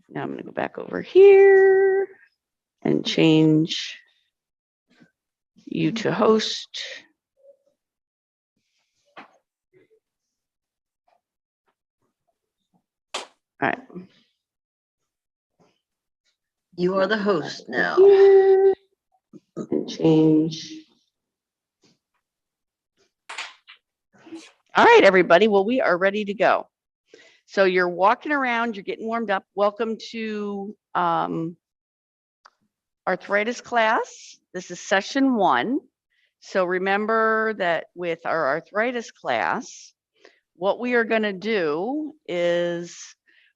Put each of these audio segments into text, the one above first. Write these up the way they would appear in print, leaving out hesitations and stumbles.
Now I'm going to go back over here and change you to host. All right. You are the host now. Here and change. All right, everybody. Well, we are ready to go. So you're walking around, you're getting warmed up. Welcome to arthritis class. This is session 1. So remember that with our arthritis class, what we are going to do is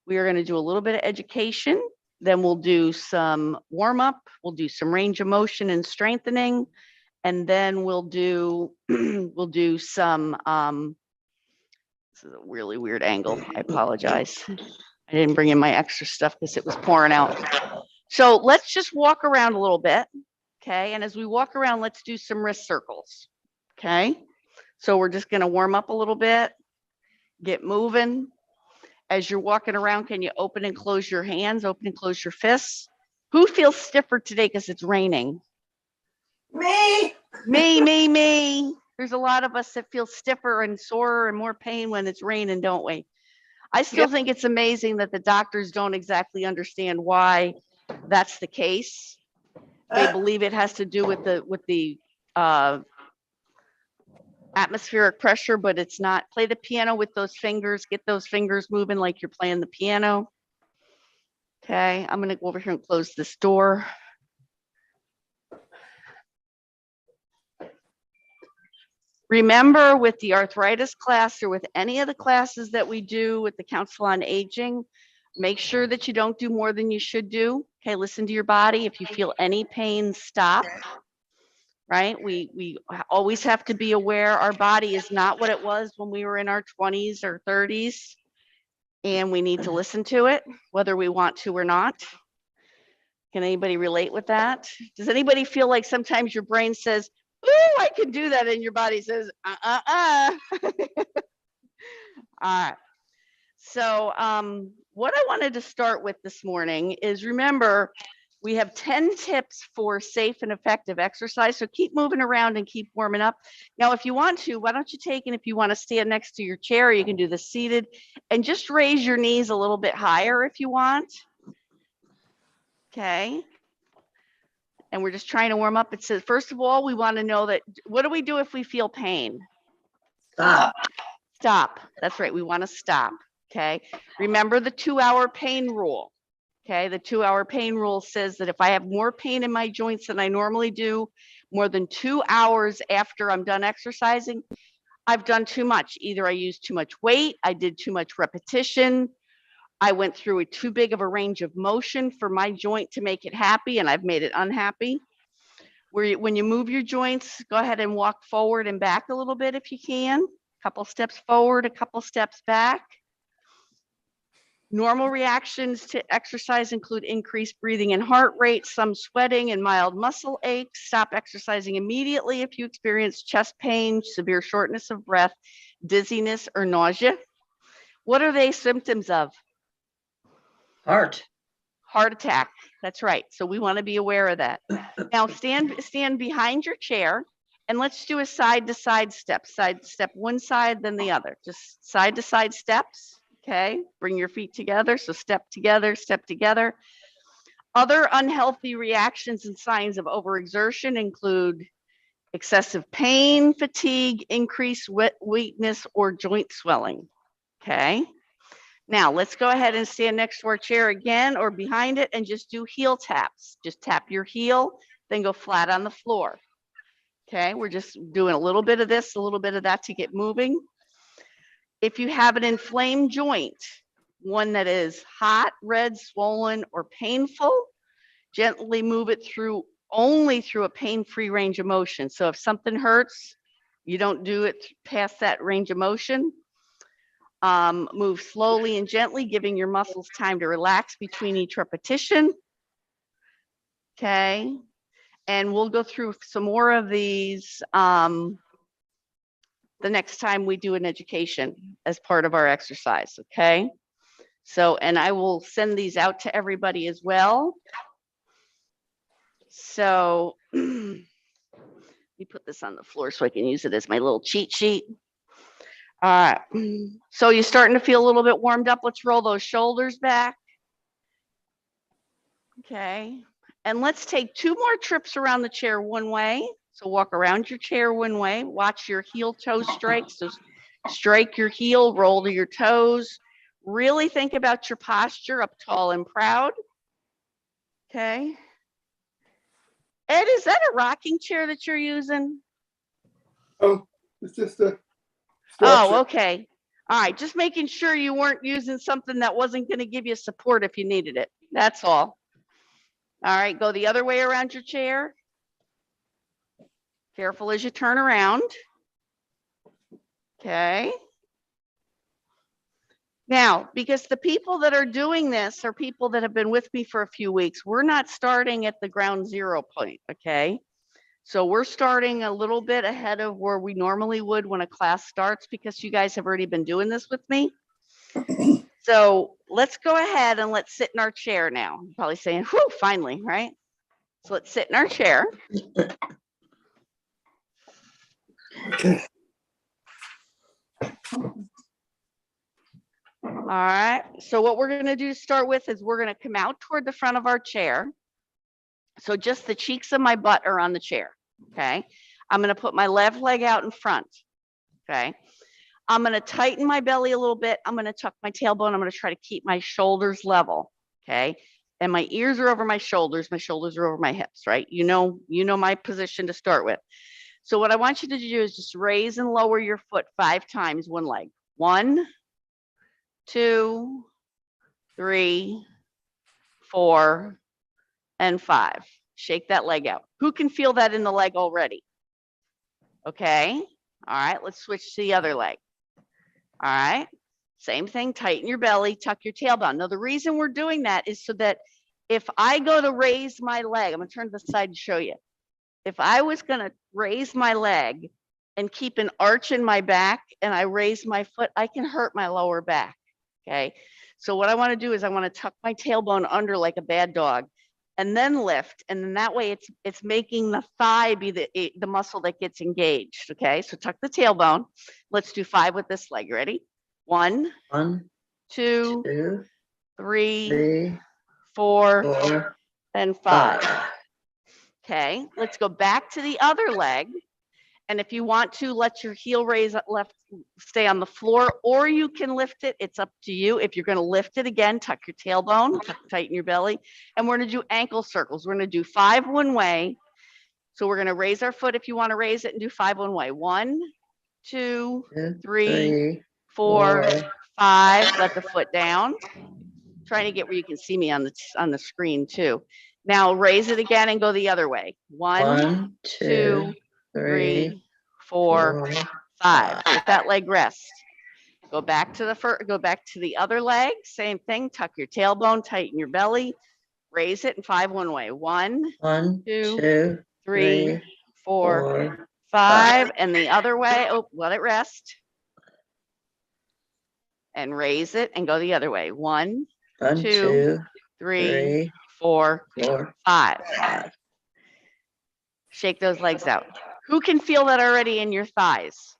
we are going to do a little bit of education. Then we'll do some warm up. We'll do some range of motion and strengthening. And then we'll do some, this is a really weird angle. I apologize. I didn't bring in my extra stuff because it was pouring out. So let's just walk around a little bit. Okay. And as we walk around, let's do some wrist circles. Okay. So we're just going to warm up a little bit, get moving. As you're walking around, can you open and close your hands, open and close your fists? Who feels stiffer today because it's raining? Me. Me. There's a lot of us that feel stiffer and sorer and more pain when it's raining, don't we? I still think it's amazing that the doctors don't exactly understand why that's the case. They believe it has to do with the atmospheric pressure, but it's not. Play the piano with those fingers. Get those fingers moving like you're playing the piano. Okay, I'm going to go over here and close this door. Remember, with the arthritis class or with any of the classes that we do with the Council on Aging, make sure that you don't do more than you should do. Okay, listen to your body. If you feel any pain, stop. Right? We always have to be aware our body is not what it was when we were in our 20s or 30s, and we need to listen to it, whether we want to or not. Can anybody relate with that? Does anybody feel like sometimes your brain says, "Ooh, I can do that," and your body says, All right. So what I wanted to start with this morning is, remember, we have 10 tips for safe and effective exercise. So keep moving around and keep warming up. Now, if you want to, why don't you take, and if you want to stand next to your chair, you can do this seated, and just raise your knees a little bit higher if you want. Okay. And we're just trying to warm up. It says, first of all, we want to know that, what do we do if we feel pain? Stop. Stop. That's right. We want to stop. Okay. Remember the 2-hour pain rule. Okay, the 2-hour pain rule says that if I have more pain in my joints than I normally do, more than 2 hours after I'm done exercising, I've done too much. Either I used too much weight, I did too much repetition, I went through a too big of a range of motion for my joint to make it happy, and I've made it unhappy. When you move your joints, go ahead and walk forward and back a little bit if you can. A couple steps forward, a couple steps back. Normal reactions to exercise include increased breathing and heart rate, some sweating, and mild muscle aches. Stop exercising immediately if you experience chest pain, severe shortness of breath, dizziness, or nausea. What are they symptoms of? Heart attack. That's right. So we want to be aware of that. Now stand behind your chair, and let's do a side-to-side step. Side step one side, then the other. Just side-to-side steps. Okay, bring your feet together. So step together, step together. Other unhealthy reactions and signs of overexertion include excessive pain, fatigue, increased weakness, or joint swelling. Okay, now let's go ahead and stand next to our chair again or behind it and just do heel taps. Just tap your heel, then go flat on the floor. Okay, we're just doing a little bit of this, a little bit of that to get moving. If you have an inflamed joint, one that is hot, red, swollen, or painful, gently move it only through a pain-free range of motion. So if something hurts, you don't do it past that range of motion. Move slowly and gently, giving your muscles time to relax between each repetition. Okay, and we'll go through some more of these the next time we do an education as part of our exercise, okay? So, and I will send these out to everybody as well. So let me put this on the floor so I can use it as my little cheat sheet. All right. So you're starting to feel a little bit warmed up. Let's roll those shoulders back. Okay. And let's take 2 more trips around the chair one way. So walk around your chair one way. Watch your heel toe strike. So strike your heel, roll to your toes. Really think about your posture, up tall and proud. Okay. Ed, is that a rocking chair that you're using? Oh, it's just a Oh, structure. okay. All right. Just making sure you weren't using something that wasn't going to give you support if you needed it. That's all. All right. Go the other way around your chair. Careful as you turn around. Okay. Now, because the people that are doing this are people that have been with me for a few weeks, we're not starting at the ground zero point, okay? So we're starting a little bit ahead of where we normally would when a class starts because you guys have already been doing this with me. So let's go ahead and let's sit in our chair now. You're probably saying, whew, finally, right? So let's sit in our chair. Okay. All right. So what we're going to do to start with is we're going to come out toward the front of our chair. So just the cheeks of my butt are on the chair. Okay. I'm going to put my left leg out in front. Okay. I'm going to tighten my belly a little bit. I'm going to tuck my tailbone. I'm going to try to keep my shoulders level. Okay. And my ears are over my shoulders. My shoulders are over my hips, right? You know my position to start with. So what I want you to do is just raise and lower your foot 5 times, one leg. 1, 2, 3, 4, and 5. Shake that leg out. Who can feel that in the leg already? Okay. All right. Let's switch to the other leg. All right. Same thing. Tighten your belly, tuck your tailbone. Now, the reason we're doing that is so that if I go to raise my leg, I'm going to turn to the side and show you. If I was going to raise my leg and keep an arch in my back and I raise my foot, I can hurt my lower back. Okay. So what I want to do is I want to tuck my tailbone under like a bad dog and then lift. And then that way it's making the thigh be the muscle that gets engaged. Okay. So tuck the tailbone. Let's do 5 with this leg. Ready? 1, 1, 2, 2, 3, 3, 4, 4, and 5. 5. Okay. Let's go back to the other leg. And if you want to, let your heel raise left, stay on the floor, or you can lift it. It's up to you. If you're going to lift it again, tuck your tailbone, tighten your belly. And we're going to do ankle circles. We're going to do 5 one way. So we're going to raise our foot if you want to raise it and do 5 one way. 1, 2, 3, 4, 5. Let the foot down. Trying to get where you can see me on the screen too. Now raise it again and go the other way. 1, 2, 3, 4, 5. Let that leg rest. Go back to the other leg. Same thing. Tuck your tailbone, tighten your belly, raise it, and 5 one way. 1, 2, 3, 4, 5, and the other way. Oh, let it rest. And raise it and go the other way. 1, 2, 3, 4, 5. Shake those legs out. Who can feel that already in your thighs?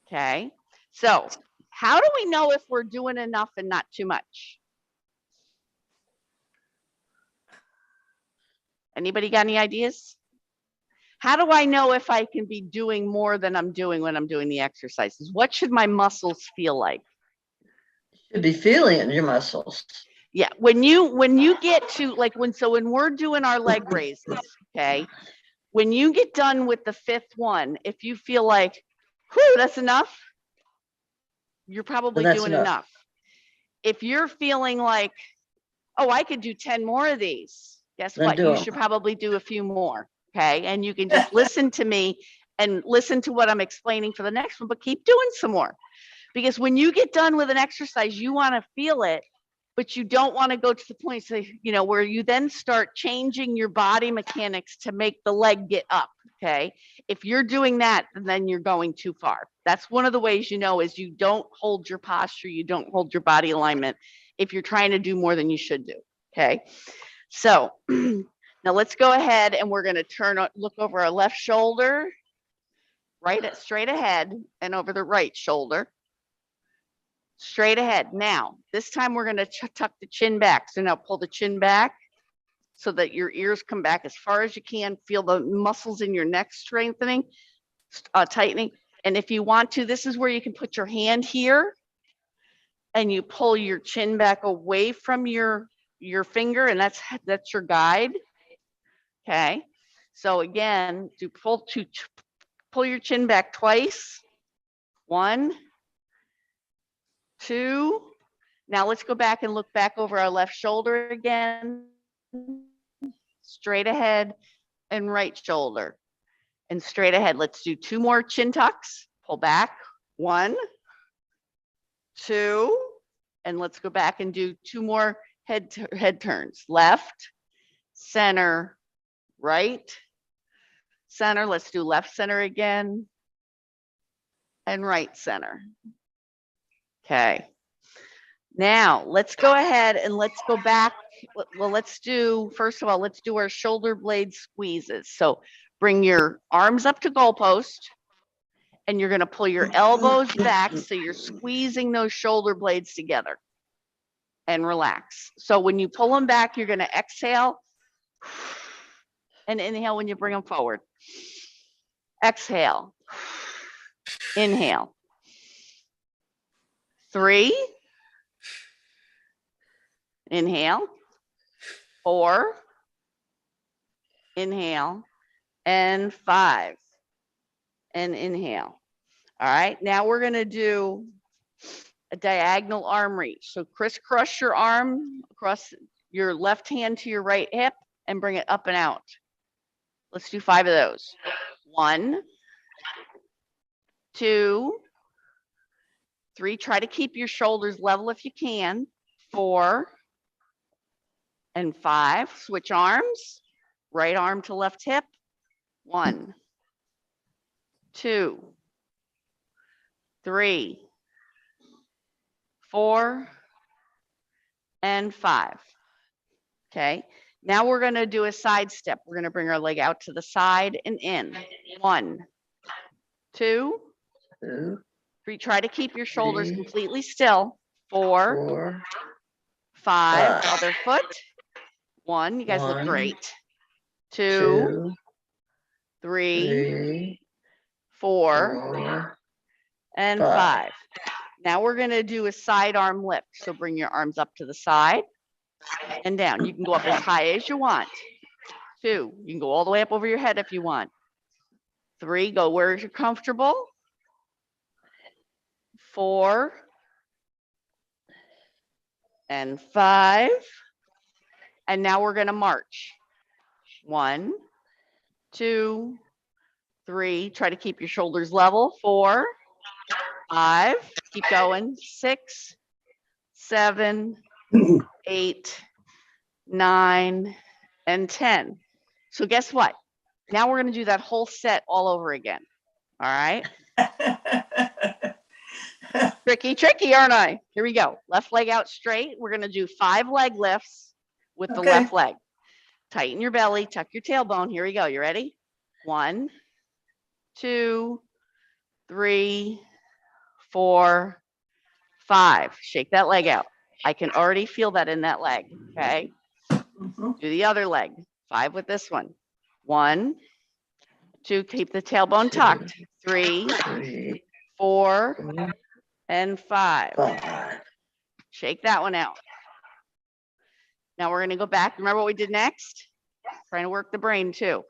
Okay. So how do we know if we're doing enough and not too much? Anybody got any ideas? How do I know if I can be doing more than I'm doing when I'm doing the exercises? What should my muscles feel like? Should be feeling it in your muscles. Yeah, when you get to like when we're doing our leg raises, okay, when you get done with the 5th one, if you feel like, whew, that's enough, you're probably doing enough. If you're feeling like, oh, I could do 10 more of these, guess what? You should probably do a few more, okay? And you can just listen to me and listen to what I'm explaining for the next one, but keep doing some more. Because when you get done with an exercise, you want to feel it, but you don't want to go to the point, where you then start changing your body mechanics to make the leg get up, Okay. If you're doing that, then you're going too far. That's one of the ways you know is you don't hold your posture, you don't hold your body alignment if you're trying to do more than you should do. Okay. So now let's go ahead and we're going to look over our left shoulder, straight ahead, and over the right shoulder. Straight ahead. Now, this time we're going to tuck the chin back. So now pull the chin back so that your ears come back as far as you can. Feel the muscles in your neck strengthening, tightening. And if you want to, this is where you can put your hand here and you pull your chin back away from your finger, and that's your guide. Okay. So again, pull your chin back twice. 1, 2. Now let's go back and look back over our left shoulder again. Straight ahead and right shoulder. And straight ahead. Let's do 2 more chin tucks. Pull back. 1, 2. And let's go back and do 2 more head turns. Left, center, right, center. Let's do left center again. And right center. Okay. Now let's go ahead and let's go back. Well, first of all, let's do our shoulder blade squeezes. So bring your arms up to goalpost and you're going to pull your elbows back. So you're squeezing those shoulder blades together and relax. So when you pull them back, you're going to exhale and inhale when you bring them forward. Exhale, inhale. 3, inhale, 4, inhale, and 5, and inhale. All right, now we're going to do a diagonal arm reach. So crisscross your arm across your left hand to your right hip and bring it up and out. Let's do 5 of those. 1, 2, 3, try to keep your shoulders level if you can. 4 and 5, switch arms, right arm to left hip. 1, 2, 3, 4, and 5. Okay, now we're going to do a side step. We're going to bring our leg out to the side and in. 1, 2, 3, try to keep your shoulders completely still. 4, 5, other foot. 1, you guys look great. 2, 3, 4, and 5. Now we're going to do a side arm lift. So bring your arms up to the side and down. You can go up as high as you want. 2, you can go all the way up over your head if you want. 3, go where you're comfortable. 4 and 5. And now we're going to march. 1, 2, 3. Try to keep your shoulders level. 4, 5. Keep going. 6, 7, 8, 9, and 10. So guess what? Now we're going to do that whole set all over again. All right. Tricky, aren't I? Here we go. Left leg out straight. We're going to do 5 leg lifts with the left leg. Tighten your belly, tuck your tailbone. Here we go. You ready? 1, 2, 3, 4, 5. Shake that leg out. I can already feel that in that leg. Okay. Do the other leg. 5 with this one. 1, 2, keep the tailbone tucked. 3, 4, and 5. Shake that one out. Now we're going to go back. Remember what we did next? Trying to work the brain too.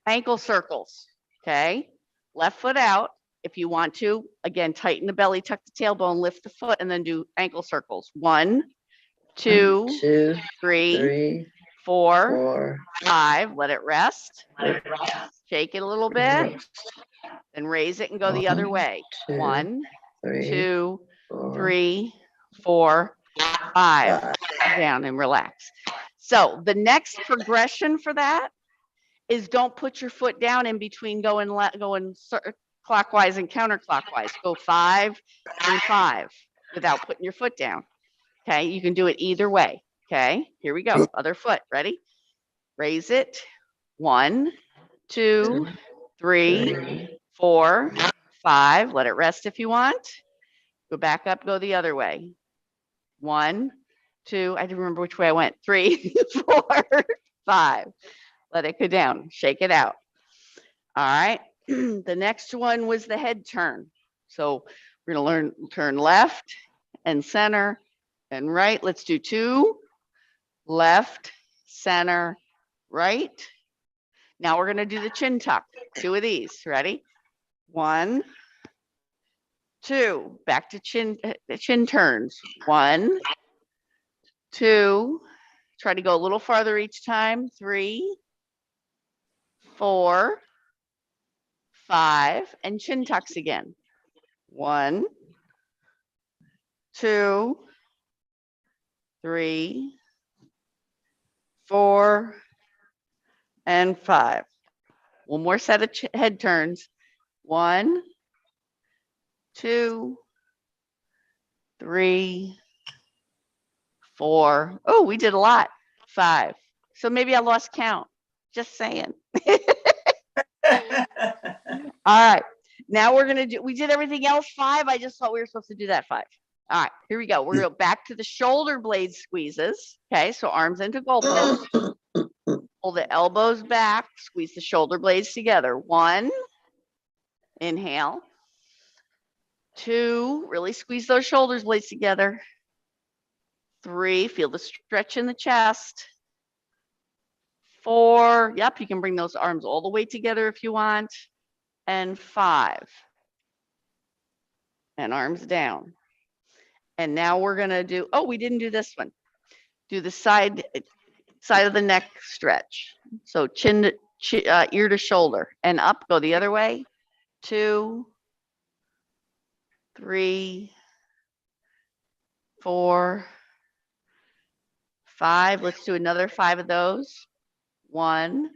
Ankle circles. Okay. Left foot out. If you want to, again, tighten the belly, tuck the tailbone, lift the foot, and then do ankle circles. 1, 2, 3, 4, 5. Let it rest. Shake it a little bit. Then raise it and go the other way. 1, 2, 3, 4, 5. Down and relax. So the next progression for that is don't put your foot down in between going clockwise and counterclockwise. Go 5 and 5 without putting your foot down. Okay, you can do it either way. Okay, here we go. Other foot. Ready? Raise it. 1, 2, 3, 4, 5. Let it rest if you want. Go back up, go the other way. 1, 2, I didn't remember which way I went. 3, 4, 5. Let it go down. Shake it out. All right. The next one was the head turn. So we're going to learn turn left and center and right. Let's do 2, left, center, right. Now we're going to do the chin tuck. 2 of these. Ready? 1, 2. Back to chin turns. 1, 2. Try to go a little farther each time. 3, 4, 5, and chin tucks again. 1, 2, 3, 4, and 5. One more set of head turns. 1, 2, 3, 4. Oh, we did a lot. 5. So maybe I lost count. Just saying. All right. Now we're going to do, we did everything else 5. I just thought we were supposed to do that 5. All right, here we go. We're going to go back to the shoulder blade squeezes. Okay, so arms into goalpost. Pull the elbows back, squeeze the shoulder blades together. 1, inhale. 2, really squeeze those shoulder blades together. 3, feel the stretch in the chest. 4, yep, you can bring those arms all the way together if you want. And 5. And arms down. And now we're going to do, oh, we didn't do this one. Do the side of the neck stretch. So ear to shoulder and up, go the other way. 2, 3, 4, 5. Let's do another 5 of those. 1,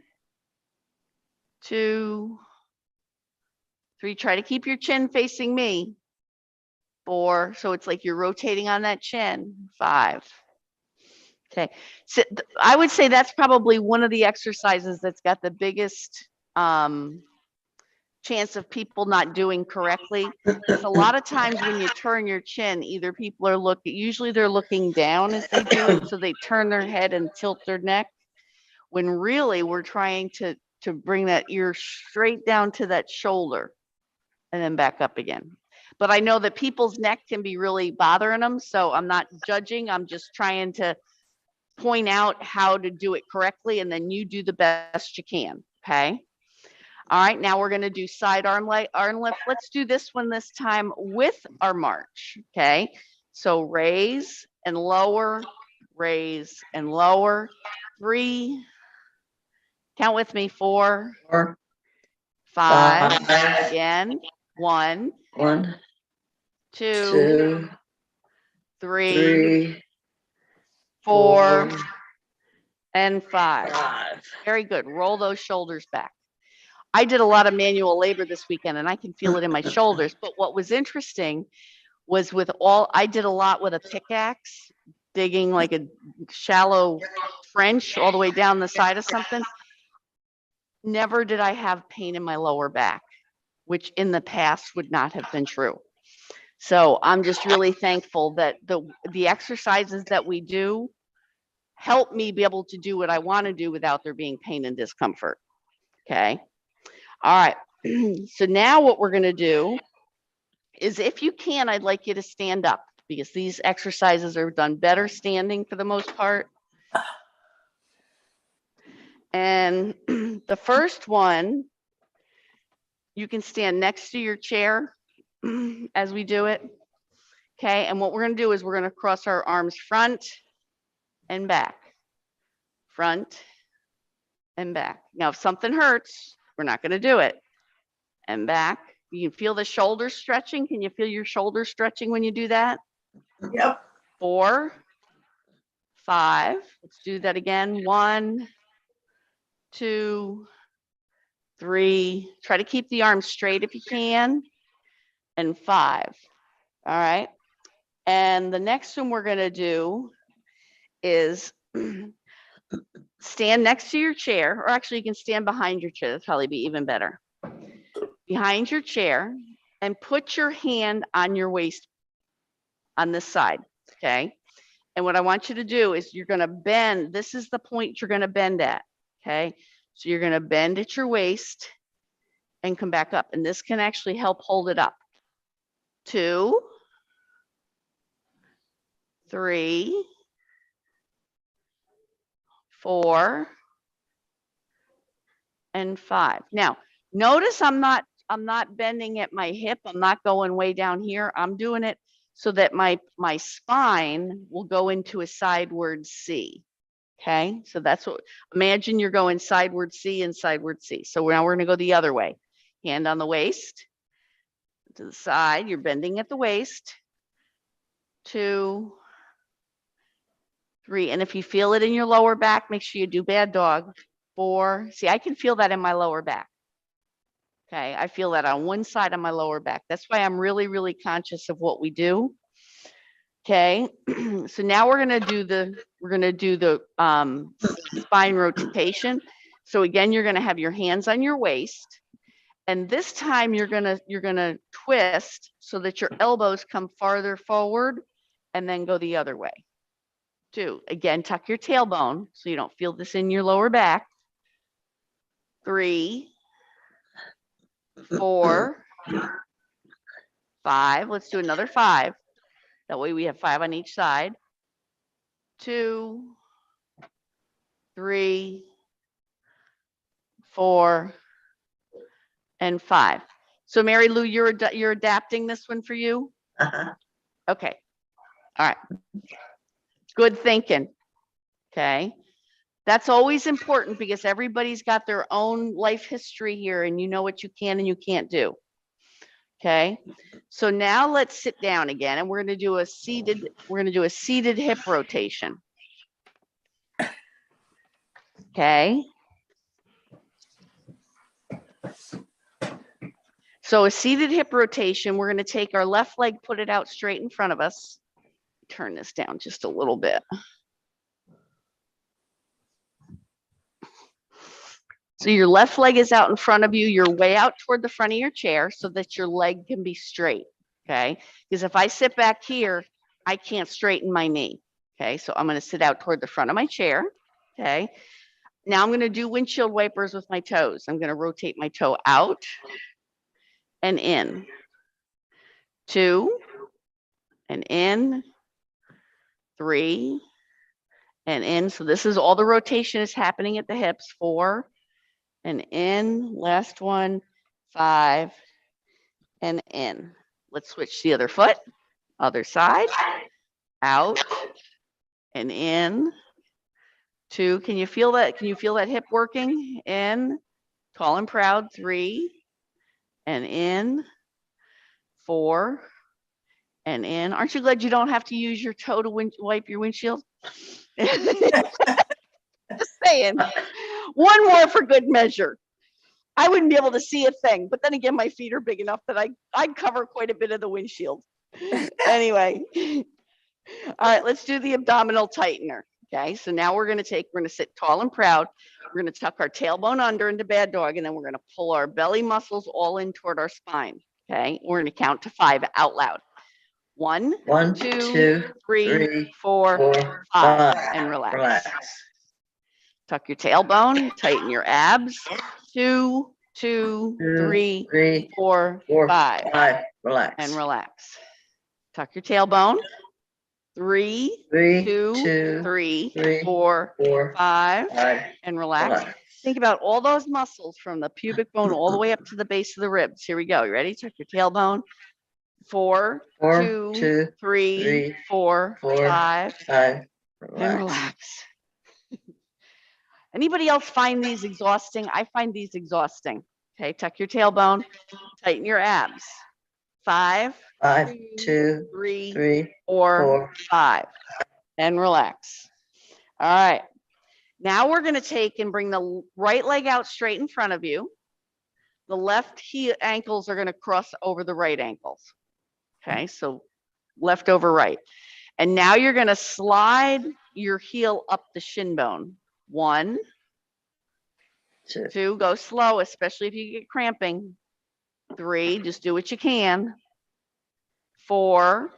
2, 3. Try to keep your chin facing me. 4. So it's like you're rotating on that chin. 5. Okay. So I would say that's probably one of the exercises that's got the biggest chance of people not doing correctly. Because a lot of times when you turn your chin, either people are usually they're looking down as they do it. So they turn their head and tilt their neck. When really we're trying to bring that ear straight down to that shoulder and then back up again. But I know that people's neck can be really bothering them. So I'm not judging. I'm just trying to point out how to do it correctly. And then you do the best you can. Okay. All right. Now we're going to do side arm lift. Let's do this one this time with our march. Okay. So raise and lower, raise and lower. 3. Count with me. 4, 5. Again. 1, 2, 3, 4, and 5. Very good. Roll those shoulders back. I did a lot of manual labor this weekend and I can feel it in my shoulders. But what was interesting was I did a lot with a pickaxe, digging like a shallow trench all the way down the side of something. Never did I have pain in my lower back, which in the past would not have been true. So I'm just really thankful that the exercises that we do help me be able to do what I want to do without there being pain and discomfort. Okay. All right. So now what we're going to do is, if you can, I'd like you to stand up, because these exercises are done better standing for the most part. And the first one, you can stand next to your chair as we do it. Okay. And what we're going to do is we're going to cross our arms front and back, front and back. Now, if something hurts, we're not going to do it. And back. You can feel the shoulders stretching. Can you feel your shoulders stretching when you do that? Yep. 4, 5. Let's do that again. 1, 2, 3, try to keep the arms straight if you can, and 5. All right. And the next one we're going to do is stand next to your chair, or actually you can stand behind your chair. That'd probably be even better. Behind your chair, and put your hand on your waist on this side, okay? And what I want you to do is you're going to bend. This is the point you're going to bend at, okay? So you're going to bend at your waist and come back up. And this can actually help hold it up. 2, 3, 4, and 5. Now, notice I'm not bending at my hip. I'm not going way down here. I'm doing it so that my spine will go into a sideward C. Okay, so that's what, imagine you're going sideward C and sideward C. So now we're going to go the other way. Hand on the waist, to the side, you're bending at the waist. 2, 3, and if you feel it in your lower back, make sure you do bad dog. 4, see, I can feel that in my lower back. Okay, I feel that on one side of my lower back. That's why I'm really, really conscious of what we do. Okay, so now we're gonna do the spine rotation. So again, you're gonna have your hands on your waist, and this time you're gonna twist so that your elbows come farther forward, and then go the other way. 2, again, tuck your tailbone so you don't feel this in your lower back. 3, 4, 5. Let's do another 5. That way we have 5 on each side. 2, 3, 4, and 5. So Mary Lou, you're adapting this one for you? Uh-huh. Okay. All right. Good thinking. Okay. That's always important because everybody's got their own life history here, and you know what you can and you can't do. Okay. So now let's sit down again, and we're going to do a seated hip rotation. Okay. So a seated hip rotation, we're going to take our left leg, put it out straight in front of us. Turn this down just a little bit. So your left leg is out in front of you. You're way out toward the front of your chair so that your leg can be straight, okay? Because if I sit back here, I can't straighten my knee, okay? So I'm gonna sit out toward the front of my chair, okay? Now I'm gonna do windshield wipers with my toes. I'm gonna rotate my toe out and in. 2, and in. 3, and in. So this is all the rotation is happening at the hips. 4, and in, last one, 5, and in. Let's switch the other foot, other side, out, and in. 2, can you feel that? Can you feel that hip working? In, tall and proud, 3, and in, 4, and in. Aren't you glad you don't have to use your toe to wipe your windshield? Just saying. One more for good measure. I wouldn't be able to see a thing, but then again, my feet are big enough that I'd cover quite a bit of the windshield. Anyway, all right, let's do the abdominal tightener. Okay, so now we're gonna sit tall and proud. We're gonna tuck our tailbone under into bad dog, and then we're gonna pull our belly muscles all in toward our spine. Okay, we're gonna count to 5 out loud. 1, 2, 3, 4, 5, and relax. Tuck your tailbone, tighten your abs. 2, 3, 4, 5. Relax. And relax. Tuck your tailbone. 3, 2, 3, 4, 5, and relax. Think about all those muscles from the pubic bone all the way up to the base of the ribs. Here we go. You ready? Tuck your tailbone. 4, 2, 3, 4, 5, and relax. Anybody else find these exhausting? I find these exhausting. Okay, tuck your tailbone, tighten your abs. 5, 2, 3, 4, 5, and relax. All right. Now we're going to take and bring the right leg out straight in front of you. the left heel ankles are going to cross over the right ankles. Okay, so left over right. And now you're going to slide your heel up the shin bone. 1, 2, go slow, especially if you get cramping. 3, just do what you can. 4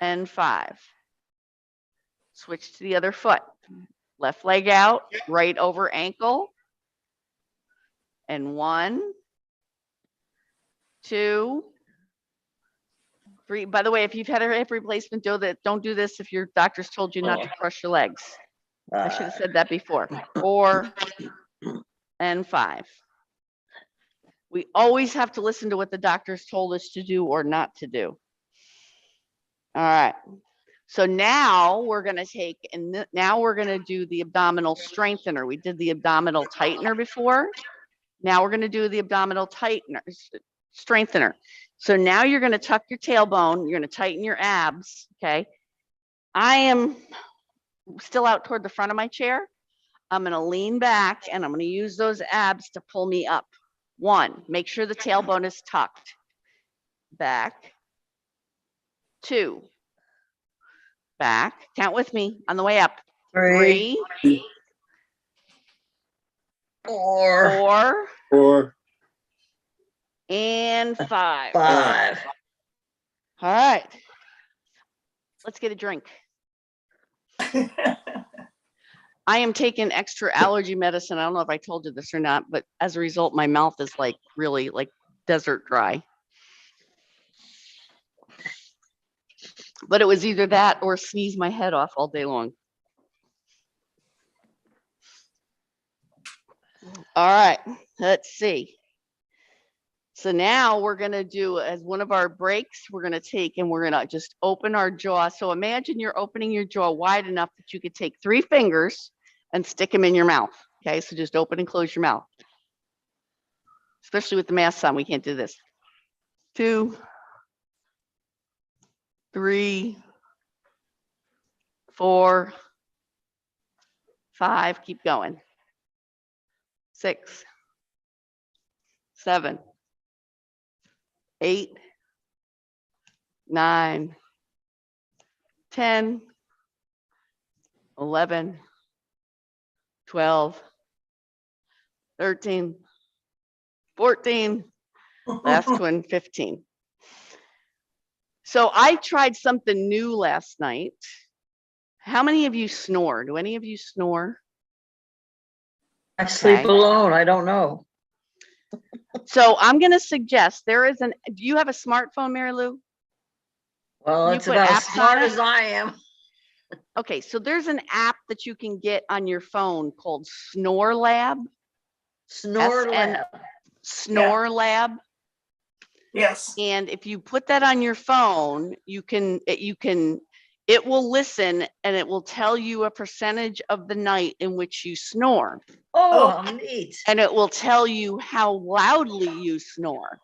and 5. Switch to the other foot. Left leg out, right over ankle. And 1, 2, 3. By the way, if you've had a hip replacement, don't do this if your doctor's told you not to crush your legs. I should have said that before. 4 and 5. We always have to listen to what the doctors told us to do or not to do. All right. So now we're going to take, and now we're going to do the abdominal strengthener. We did the abdominal tightener before. Now we're going to do the abdominal strengthener. So now you're going to tuck your tailbone. You're going to tighten your abs. Okay. I am still out toward the front of my chair. I'm going to lean back and I'm going to use those abs to pull me up. 1, make sure the tailbone is tucked. Back. 2. Back. Count with me on the way up. 3. 4. 4. And 5. 5. All right. Let's get a drink. I am taking extra allergy medicine. I don't know if I told you this or not, but as a result, my mouth is like really like desert dry. But it was either that or sneeze my head off all day long. All right, let's see. So now we're going to do, as one of our breaks, we're going to take and we're going to just open our jaw. So imagine you're opening your jaw wide enough that you could take 3 fingers and stick them in your mouth. Okay, so just open and close your mouth. Especially with the mask on, we can't do this. 2, 3, 4, 5, keep going. 6, 7, 8, 9, 10, 11, 12, 13, 14, last one, 15. So I tried something new last night. How many of you snore? Do any of you snore? I sleep Okay. alone. I don't know. So I'm going to suggest do you have a smartphone, Mary Lou? Well, You it's put about as apps on smart it? as I am. Okay, so there's an app that you can get on your phone called Snore Lab. Snore SN lab. Snore Lab. Yes. And if you put that on your phone, it will listen and it will tell you a percentage of the night in which you snore. Oh, how neat. And it will tell you how loudly you snore.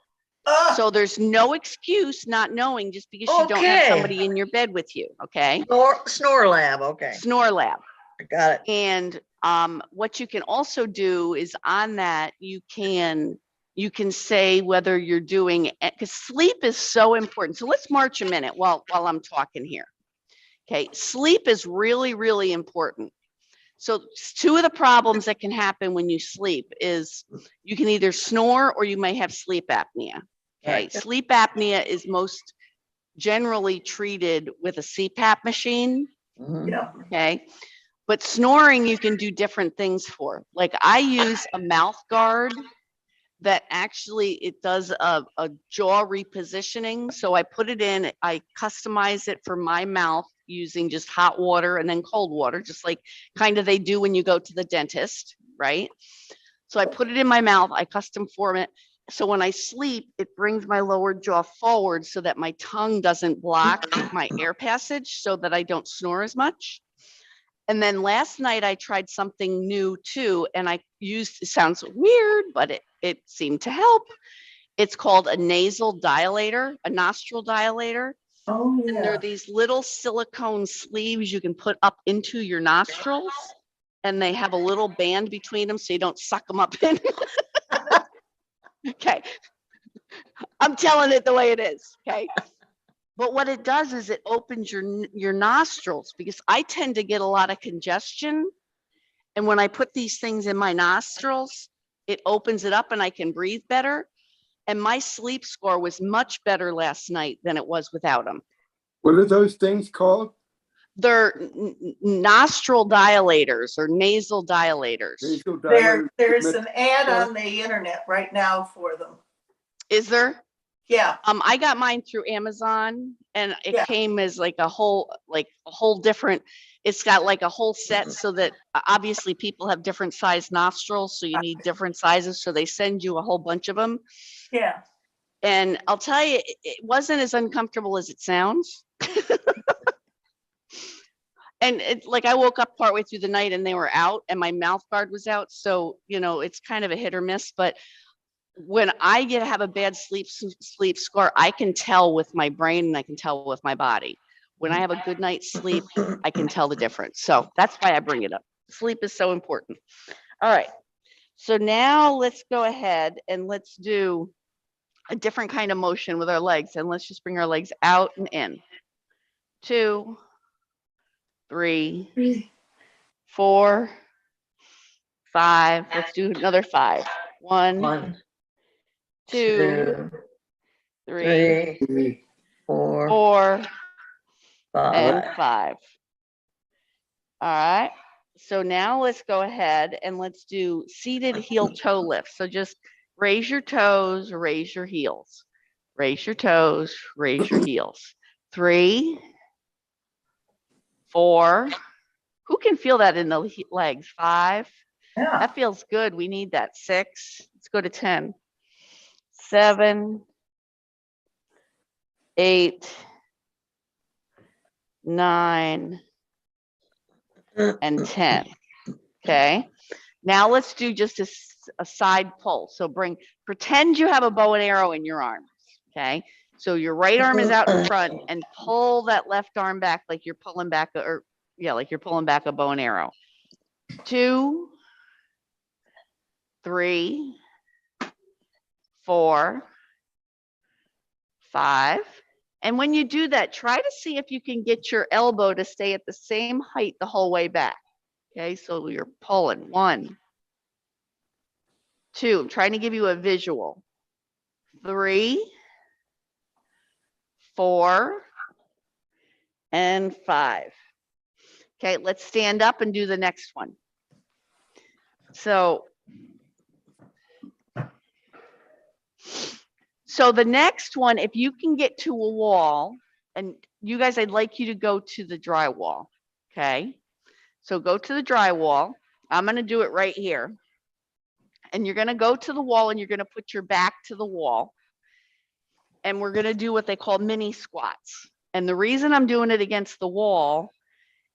So there's no excuse not knowing just because you don't have Okay. somebody in your bed with you. Okay. Snore lab. Okay. Snore Lab. I got it. And what you can also do is on that, you can say whether you're doing, because sleep is so important. So let's march a minute while I'm talking here. Okay, sleep is really, really important. So 2 of the problems that can happen when you sleep is you can either snore or you may have sleep apnea. Okay, Right. sleep apnea is most generally treated with a CPAP machine. Mhm. Yeah. Okay, but snoring you can do different things for. Like I use a mouth guard that actually it does a jaw repositioning. So I put it in, I customize it for my mouth using just hot water and then cold water, just like kind of they do when you go to the dentist, right? So I put it in my mouth, I custom form it. So when I sleep, it brings my lower jaw forward so that my tongue doesn't block my air passage so that I don't snore as much. And then last night I tried something new too, and I used, it sounds weird, but it seemed to help. It's called a nasal dilator, a nostril dilator. Oh, And there are yeah. these little silicone sleeves you can put up into your nostrils, and they have a little band between them so you don't suck them up in. Okay. I'm telling it the way it is. Okay. But what it does is it opens your nostrils, because I tend to get a lot of congestion. And when I put these things in my nostrils, it opens it up and I can breathe better. And my sleep score was much better last night than it was without them. What are those things called? They're nostril dilators or nasal dilators. Nasal dilators. There's an ad on the internet right now for them. Is there? Yeah, I got mine through Amazon, and it Yeah. came as like a whole different, it's got like a whole set, so that obviously people have different size nostrils, so you need different sizes. So they send you a whole bunch of them. yeah. And I'll tell you, it wasn't as uncomfortable as it sounds. And it, like, I woke up partway through the night and they were out and my mouth guard was out. So, you know, it's kind of a hit or miss, but when I have a bad sleep score, I can tell with my brain and I can tell with my body. When I have a good night's sleep, I can tell the difference. So that's why I bring it up. Sleep is so important. All right. So now let's go ahead and let's do a different kind of motion with our legs. And let's just bring our legs out and in. 2, 3, 4, 5. Let's do another 5. 1, 1, 2, 2, 3, 3, 4, 4, 5. and 5. All right. So now let's go ahead and let's do seated heel toe lift. So just raise your toes, raise your heels. Raise your toes, raise your heels. 3, 4. Who can feel that in the legs? 5. Yeah. That feels good. We need that. 6. Let's go to 10. 7, 8, 9, and 10. Okay. Now let's do just a side pull. So pretend you have a bow and arrow in your arms. Okay. So your right arm is out in front and pull that left arm back like you're pulling back like you're pulling back a bow and arrow. 2, 3, 4, 5. And when you do that, try to see if you can get your elbow to stay at the same height the whole way back. Okay, so you're pulling. 1, 2. I'm trying to give you a visual. 3, 4, and 5. Okay, let's stand up and do the next one. So the next one, if you can get to a wall, and you guys, I'd like you to go to the drywall. Okay, so go to the drywall. I'm going to do it right here. And you're going to go to the wall and you're going to put your back to the wall. And we're going to do what they call mini squats. And the reason I'm doing it against the wall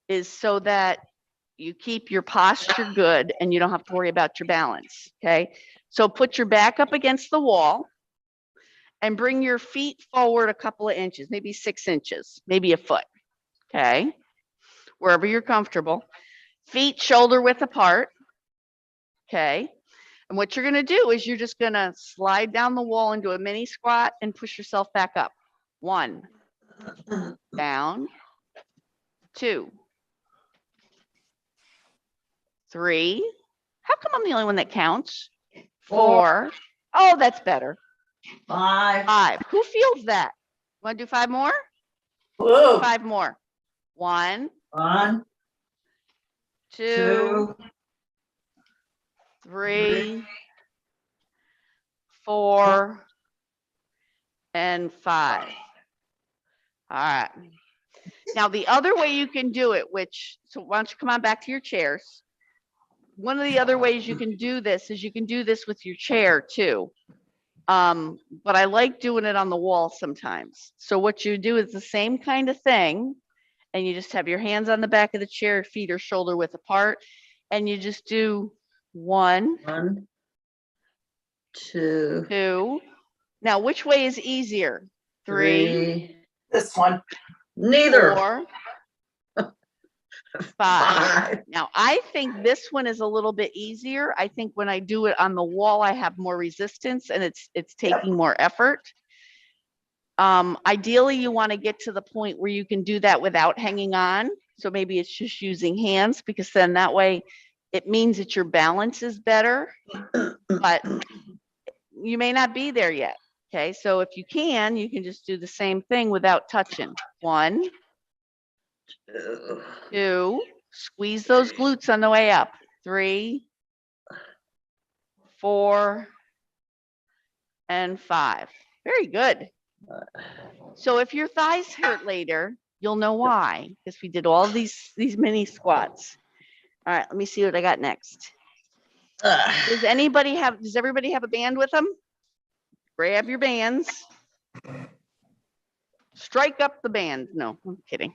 is so that you keep your posture good and you don't have to worry about your balance. Okay, so put your back up against the wall and bring your feet forward a couple of inches, maybe 6 inches, maybe a foot. Okay, wherever you're comfortable. Feet shoulder width apart. Okay, and what you're going to do is you're just going to slide down the wall into a mini squat and push yourself back up. 1, down, 2, 3. How come I'm the only one that counts? 4. Oh, that's better. 5. 5. Who feels that? Want to do 5 more? Whoa. 5 more. 1, 1, 2, 3, 4, and 5. All right. Now the other way you can do it, so why don't you come on back to your chairs? One of the other ways you can do this is you can do this with your chair too. But I like doing it on the wall sometimes. So what you do is the same kind of thing, and you just have your hands on the back of the chair, feet are shoulder width apart, and you just do 1, 1, 2, 2. Now, which way is easier? 3, Three. This one. Neither. 4, 5. Now, I think this one is a little bit easier. I think when I do it on the wall, I have more resistance and it's taking more effort. Ideally, you want to get to the point where you can do that without hanging on. So maybe it's just using hands, because then that way it means that your balance is better, but you may not be there yet. Okay, so if you can just do the same thing without touching. 1, 2, squeeze those glutes on the way up. 3, 4, and 5. Very good. So if your thighs hurt later, you'll know why, because we did all these mini squats. All right, let me see what I got next. Does everybody have a band with them? Grab your bands. Strike up the band. No, I'm kidding.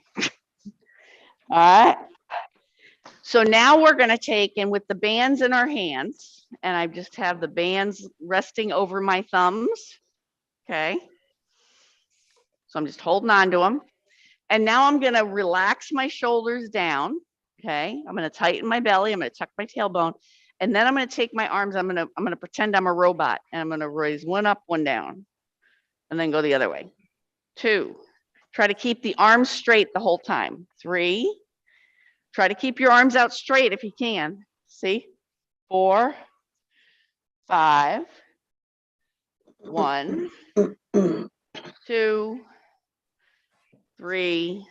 All right. So now we're going to take, and with the bands in our hands, and I just have the bands resting over my thumbs. Okay. So I'm just holding on to them. And now I'm going to relax my shoulders down. Okay. I'm going to tighten my belly. I'm going to tuck my tailbone. And then I'm going to take my arms. I'm going to pretend I'm a robot, and I'm going to raise one up, one down, and then go the other way. 2, try to keep the arms straight the whole time. 3, try to keep your arms out straight if you can. See? 4, 5, 1, 2, 3,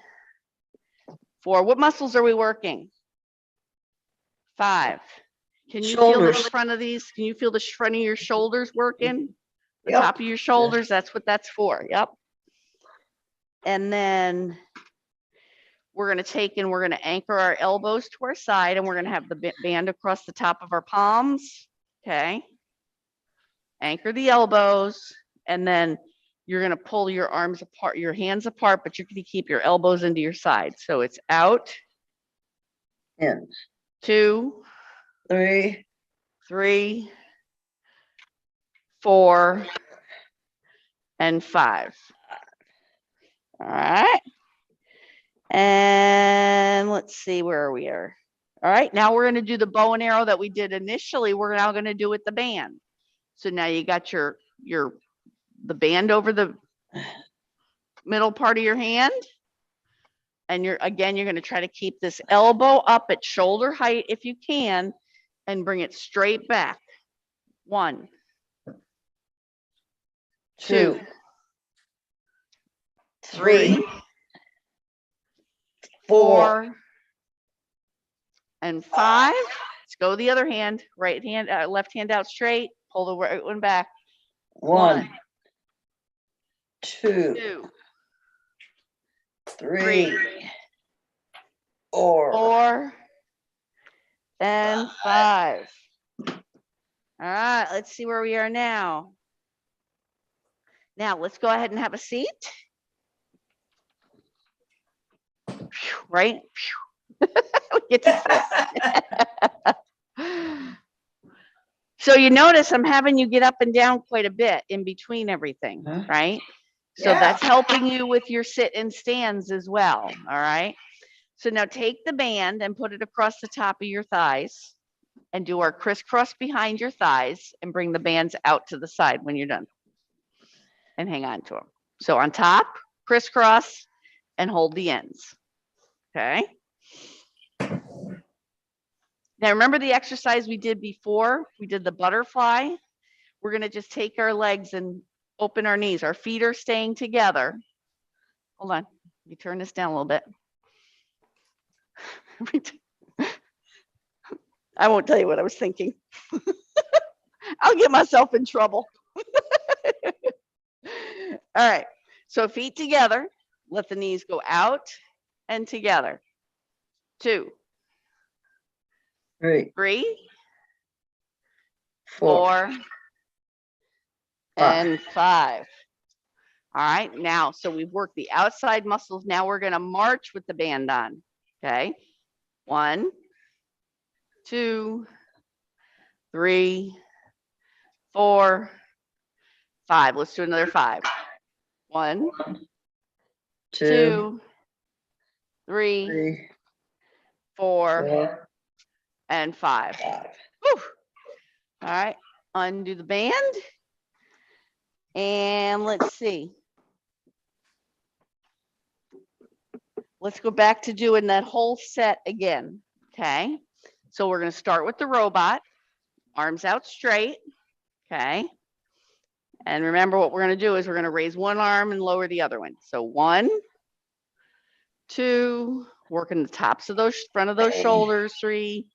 4. What muscles are we working? 5. Can you feel the Shoulders. front of these? Can you feel the front of your shoulders working? The Yep. top of your shoulders, that's what that's for. Yep. And then we're going to take and we're going to anchor our elbows to our side, and we're going to have the band across the top of our palms. Okay. Anchor the elbows, and then you're going to pull your arms apart, your hands apart, but you're going to keep your elbows into your side. So it's out. In. 2, 3, 3, 4, and 5. All right. And let's see where we are. All right. Now we're going to do the bow and arrow that we did initially. We're now going to do with the band. So now you got the band over the middle part of your hand. And you're going to try to keep this elbow up at shoulder height if you can, and bring it straight back. 1, 2, 3, 4, and 5. Let's go the other hand. Right hand, left hand out straight. Pull the right one back. 1, 2, 2, 3, 4. 4, and 5. All right, let's see where we are now. Now let's go ahead and have a seat. Right? We get to So you notice I'm having you get up and down quite a bit in between everything, right? So Yeah. that's helping you with your sit and stands as well, all right? So now take the band and put it across the top of your thighs, and do our crisscross behind your thighs, and bring the bands out to the side when you're done. And hang on to them. So on top, crisscross, and hold the ends. Okay. Now remember the exercise we did before? We did the butterfly. We're going to just take our legs and open our knees. Our feet are staying together. Hold on. Let me turn this down a little bit. I won't tell you what I was thinking. I'll get myself in trouble. All right. So feet together. Let the knees go out and together. 2, 3, 3, 4. 4, and 5. All right. Now, so we've worked the outside muscles. Now we're going to march with the band on. Okay. 1, 2, 3, 4, 5. Let's do another 5. 1, 2, 2, 3, 3, 4, 4, and 5. 5. Whew. All right, undo the band. And let's see. Let's go back to doing that whole set again, okay? So we're gonna start with the robot, arms out straight, okay? And remember what we're gonna do is we're gonna raise one arm and lower the other one. So 1, 2, working the tops of those, front of those shoulders, 3,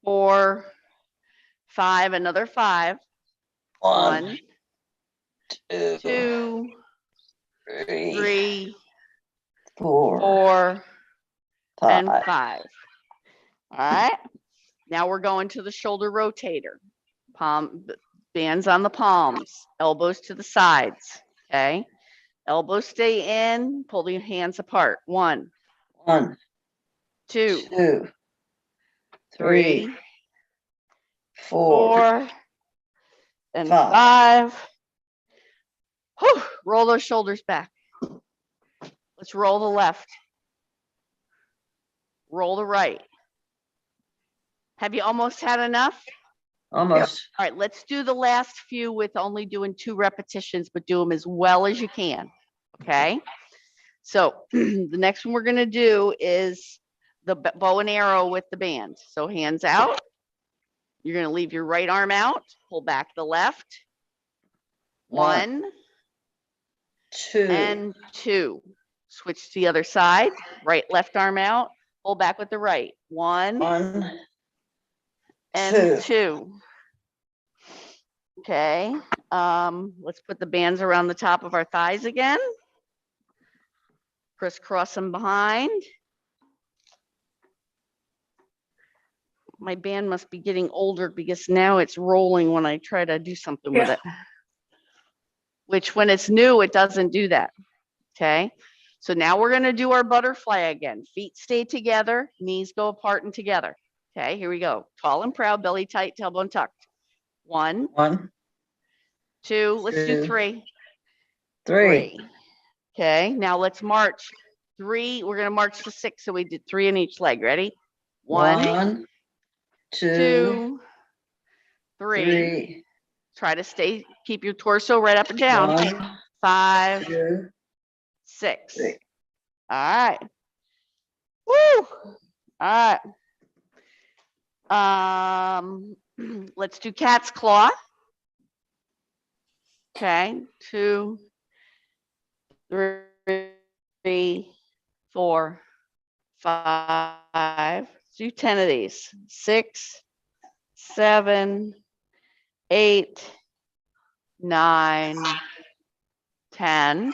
4, 5, another 5. 1, 2, 2, 3, 3, 4, 4, and 5. 5. All right. Now we're going to the shoulder rotator. Bands on the palms, elbows to the sides. Okay. Elbows stay in, pull the hands apart. 1, 1, 2, 2, 3, 3, 4, 4, and 5. 5. Whew, roll those shoulders back. Let's roll the left. Roll the right. Have you almost had enough? Almost. All right, let's do the last few with only doing 2 repetitions, but do them as well as you can. Okay. So the next one we're going to do is the bow and arrow with the band. So hands out. You're going to leave your right arm out, pull back the left. 1 2, and 2. Switch to the other side. Right, left arm out. Pull back with the right. 1 1, and 2. 2. Okay. Let's put the bands around the top of our thighs again. Crisscross them behind. My band must be getting older because now it's rolling when I try to do something with it. Which when it's new, it doesn't do that. Okay. So now we're going to do our butterfly again. Feet stay together, knees go apart and together. Okay, here we go. Tall and proud, belly tight, tailbone tucked. 1, 1, 2, let's do 2, 3. 3. Okay, now let's march. 3, we're going to march to 6. So we did 3 in each leg. Ready? 1, 2, 2, 3. 3. Try to keep your torso right up and down. 1, 5, 2, 6. 3. All right. Woo! All right. Let's do cat's claw. Okay. 2, 3, 4, 5. Do 10 of these. 6, 7, 8, 9, 10.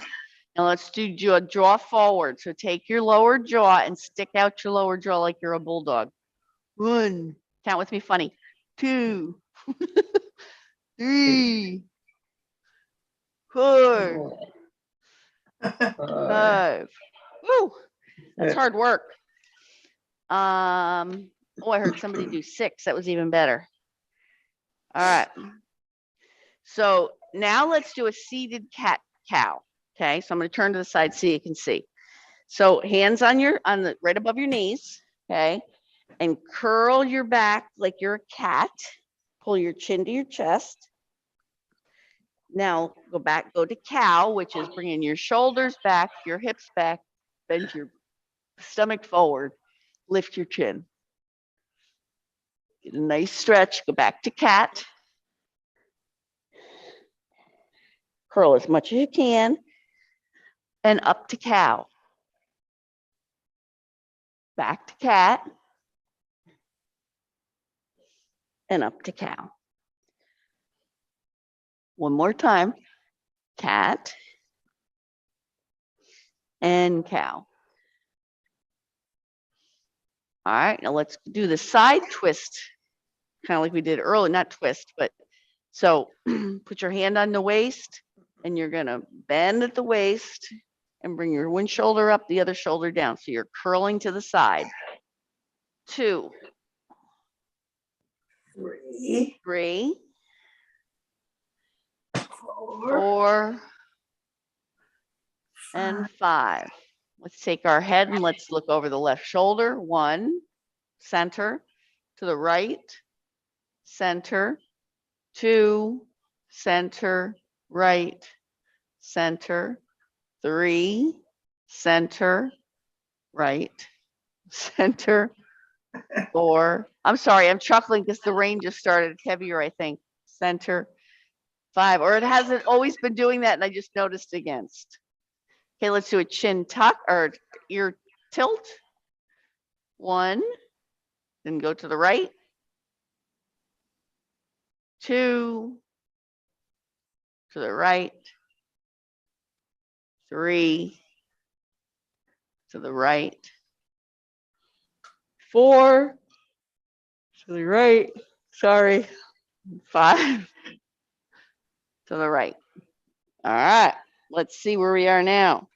Now let's do a jaw forward. So take your lower jaw and stick out your lower jaw like you're a bulldog. 1. Count with me funny. 2, 3, 4, 5. Woo! That's hard work. Oh, I heard somebody do 6. That was even better. All right. So now let's do a seated cat cow. Okay, so I'm going to turn to the side so you can see. So hands on the right above your knees, okay, and curl your back like you're a cat. Pull your chin to your chest. Now go to cow, which is bringing your shoulders back, your hips back, bend your stomach forward, lift your chin. Get a nice stretch. Go back to cat. Curl as much as you can. And up to cow. Back to cat. And up to cow. One more time. Cat. And cow. All right, now let's do the side twist. Kind of like we did earlier, not twist, but so put your hand on the waist and you're gonna bend at the waist and bring your one shoulder up, the other shoulder down. So you're curling to the side. 2, 3, 4, and 5. Let's take our head and let's look over the left shoulder. 1, center, to the right, center, 2, center, right, center, 3, center, right, center, 4. I'm sorry, I'm chuckling because the rain just started heavier, I think. Center, 5, or it hasn't always been doing that and I just noticed against. Okay, let's do a chin tuck or ear tilt. 1, then go to the right. 2, to the right. 3, to the right. 4, to the right. Sorry. 5, to the right. All right, let's see where we are now.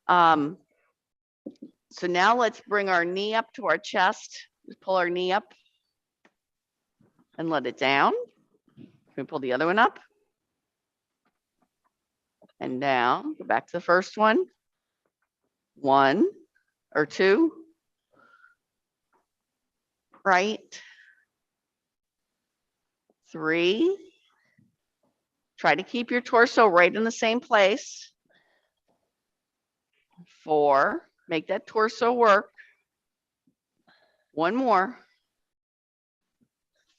So now let's bring our knee up to our chest. Just pull our knee up and let it down. Can we pull the other one up? And down. Go back to the first one. 1 or 2. Right. 3. Try to keep your torso right in the same place. 4. Make that torso work. 1 more.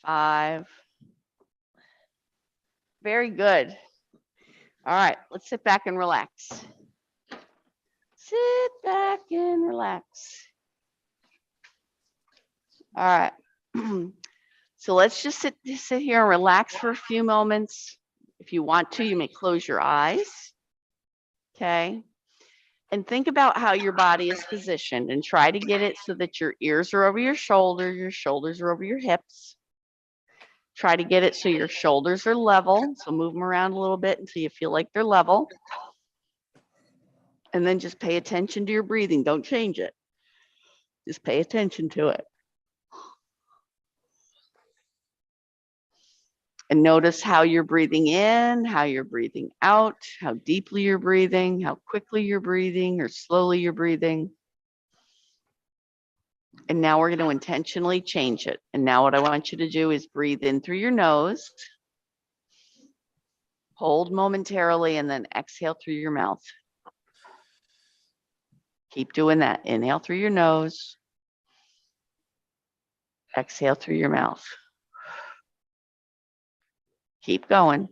5. Very good. All right, let's sit back and relax. Sit back and relax. All right. So let's just sit here and relax for a few moments. If you want to, you may close your eyes. Okay. And think about how your body is positioned and try to get it so that your ears are over your shoulders are over your hips. Try to get it so your shoulders are level. So move them around a little bit until you feel like they're level. And then just pay attention to your breathing. Don't change it. Just pay attention to it. And notice how you're breathing in, how you're breathing out, how deeply you're breathing, how quickly you're breathing or slowly you're breathing. And now we're going to intentionally change it. And now what I want you to do is breathe in through your nose, hold momentarily, and then exhale through your mouth. Keep doing that. Inhale through your nose, exhale through your mouth. Keep going.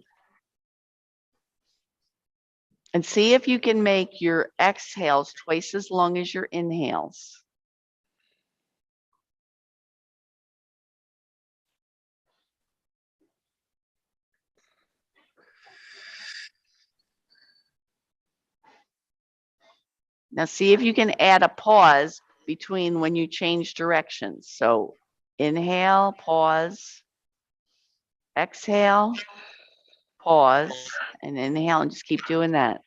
And see if you can make your exhales twice as long as your inhales. Now see if you can add a pause between when you change directions. So inhale, pause, exhale, pause, and inhale, and just keep doing that.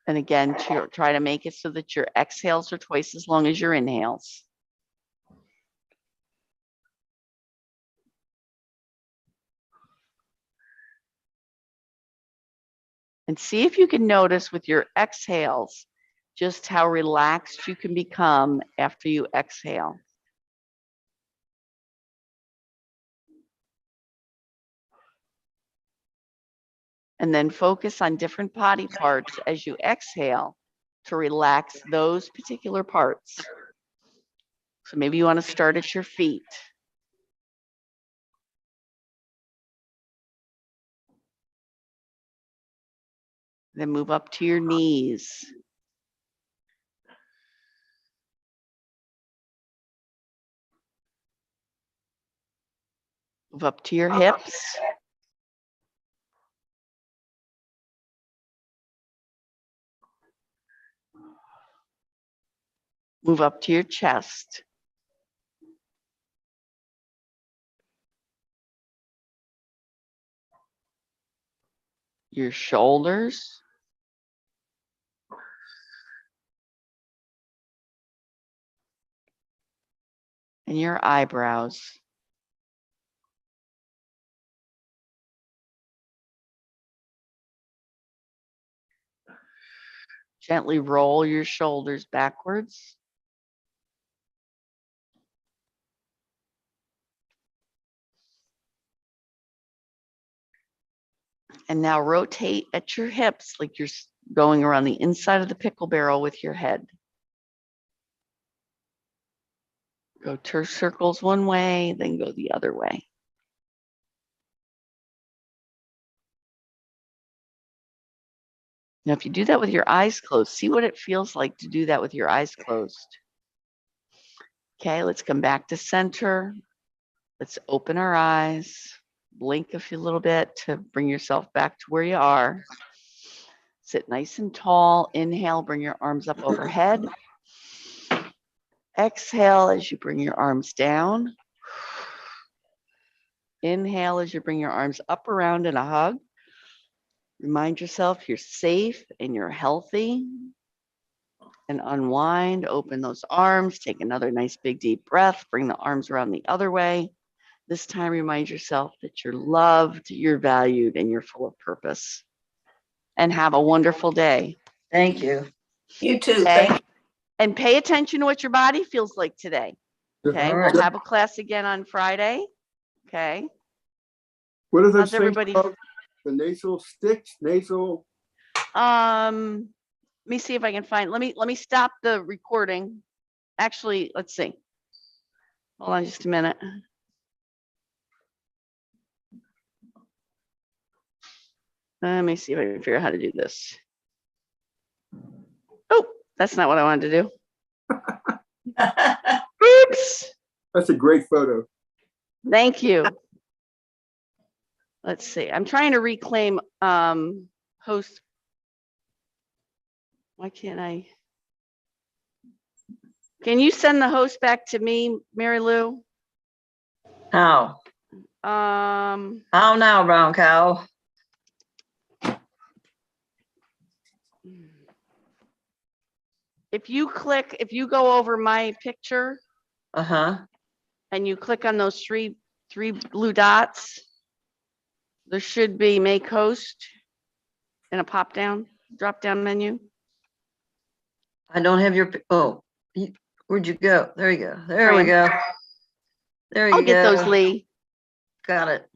And again, try to make it so that your exhales are twice as long as your inhales. And see if you can notice with your exhales just how relaxed you can become after you exhale. And then focus on different body parts as you exhale to relax those particular parts. So maybe you want to start at your feet. Then move up to your knees. Move up to your hips. Move up to your chest. Your shoulders. And your eyebrows. Gently roll your shoulders backwards. And now rotate at your hips like you're going around the inside of the pickle barrel with your head. Go turn circles one way, then go the other way. Now, if you do that with your eyes closed, see what it feels like to do that with your eyes closed. Okay, let's come back to center. Let's open our eyes. Blink a little bit to bring yourself back to where you are. Sit nice and tall. Inhale, bring your arms up overhead. Exhale as you bring your arms down. Inhale as you bring your arms up around in a hug. Remind yourself you're safe and you're healthy. And unwind, open those arms, take another nice big deep breath, bring the arms around the other way. This time, remind yourself that you're loved, you're valued, and you're full of purpose. And have a wonderful day. Thank you. You too. Okay? Thank you. And pay attention to what your body feels like today. Okay, All right. we'll have a class again on Friday. Okay. What are those How's things everybody? called? The nasal sticks, nasal. Let me see if I can find. Let me stop the recording. Actually, let's see. Hold on just a minute. Let me see if I can figure out how to do this. Oh, that's not what I wanted to do. Oops. That's a great photo. Thank you. Let's see. I'm trying to reclaim host. Why can't I? Can you send the host back to me, Mary Lou? How? How now, brown cow? If you go over my picture Uh-huh. and you click on those three blue dots, there should be make host in a drop down menu. I don't have your, where'd you go? There you go. There we go. There you I'll go. get those, Lee. Got it.